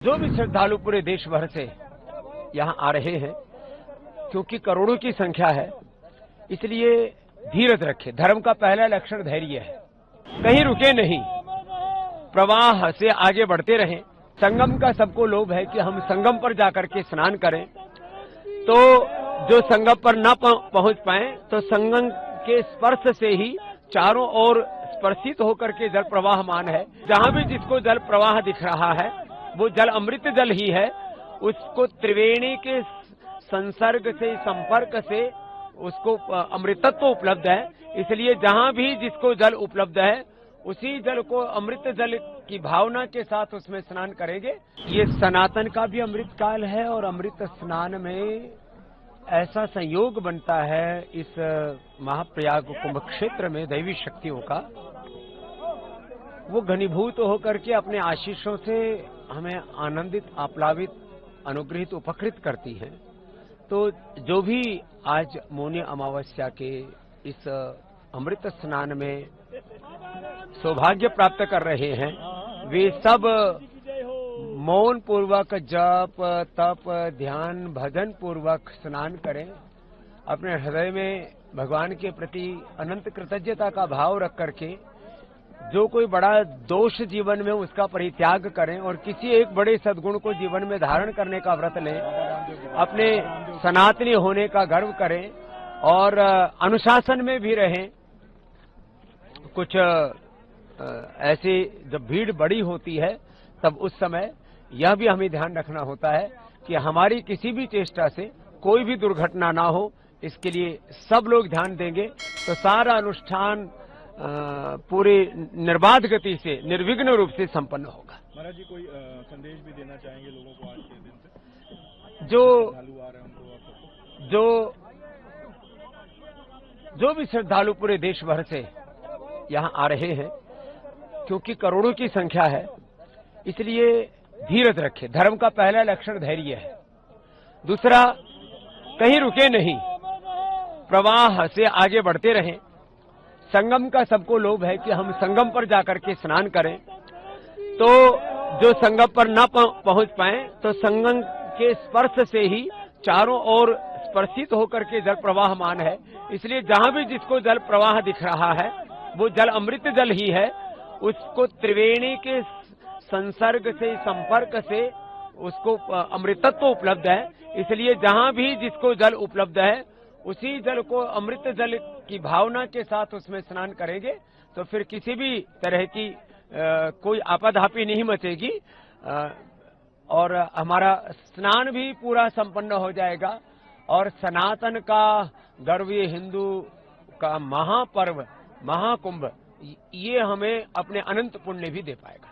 जो भी श्रद्धालु पूरे देश भर से यहाँ आ रहे हैं, क्योंकि करोड़ों की संख्या है, इसलिए धीरज रखें। धर्म का पहला लक्षण धैर्य है। कहीं रुके नहीं, प्रवाह से आगे बढ़ते रहें। संगम का सबको लोभ है कि हम संगम पर जाकर के स्नान करें, तो जो संगम पर न पहुंच पाए तो संगम के स्पर्श से ही चारों ओर स्पर्शित होकर के जल प्रवाहमान है। जहां भी जिसको जल प्रवाह दिख रहा है वो जल अमृत जल ही है। उसको त्रिवेणी के संसर्ग से, संपर्क से उसको अमृतत्व उपलब्ध है। इसलिए जहां भी जिसको जल उपलब्ध है उसी जल को अमृत जल की भावना के साथ उसमें स्नान करेंगे। ये सनातन का भी अमृत काल है और अमृत स्नान में ऐसा संयोग बनता है इस महाप्रयाग कुंभ क्षेत्र में दैवी शक्तियों का, वो घनीभूत होकर के अपने आशीषों से हमें आनंदित, आप्लावित, अनुग्रहित, उपकृत करती हैं। तो जो भी आज मौनी अमावस्या के इस अमृत स्नान में सौभाग्य प्राप्त कर रहे हैं, वे सब मौन पूर्वक जप, तप, ध्यान, भजन पूर्वक स्नान करें। अपने हृदय में भगवान के प्रति अनंत कृतज्ञता का भाव रख करके जो कोई बड़ा दोष जीवन में उसका परित्याग करें और किसी एक बड़े सद्गुण को जीवन में धारण करने का व्रत लें। अपने सनातनी होने का गर्व करें और अनुशासन में भी रहें। कुछ ऐसे जब भीड़ बड़ी होती है तब उस समय यह भी हमें ध्यान रखना होता है कि हमारी किसी भी चेष्टा से कोई भी दुर्घटना ना हो। इसके लिए सब लोग ध्यान देंगे तो सारा अनुष्ठान पूरे निर्बाध गति से, निर्विघ्न रूप से संपन्न होगा। महाराज जी, कोई संदेश भी देना चाहेंगे लोगों को आज के दिन से? जो भी श्रद्धालु पूरे देश भर से यहाँ आ रहे हैं, क्योंकि करोड़ों की संख्या है, इसलिए धीरज रखें। धर्म का पहला लक्षण धैर्य है। दूसरा, कहीं रुके नहीं, प्रवाह से आगे बढ़ते रहें। संगम का सबको लोभ है कि हम संगम पर जाकर के स्नान करें, तो जो संगम पर न पहुंच पाए तो संगम के स्पर्श से ही चारों ओर स्पर्शित होकर के जल प्रवाहमान है। इसलिए जहां भी जिसको जल प्रवाह दिख रहा है वो जल अमृत जल ही है। उसको त्रिवेणी के संसर्ग से, संपर्क से उसको अमृतत्व उपलब्ध है। इसलिए जहां भी जिसको जल उपलब्ध है उसी जल को अमृत जल की भावना के साथ उसमें स्नान करेंगे तो फिर किसी भी तरह की कोई आपाधापी नहीं मचेगी और हमारा स्नान भी पूरा संपन्न हो जाएगा। और सनातन का गर्व, ये हिंदू का महापर्व, महाकुंभ, ये हमें अपने अनंत पुण्य भी दे पाएगा।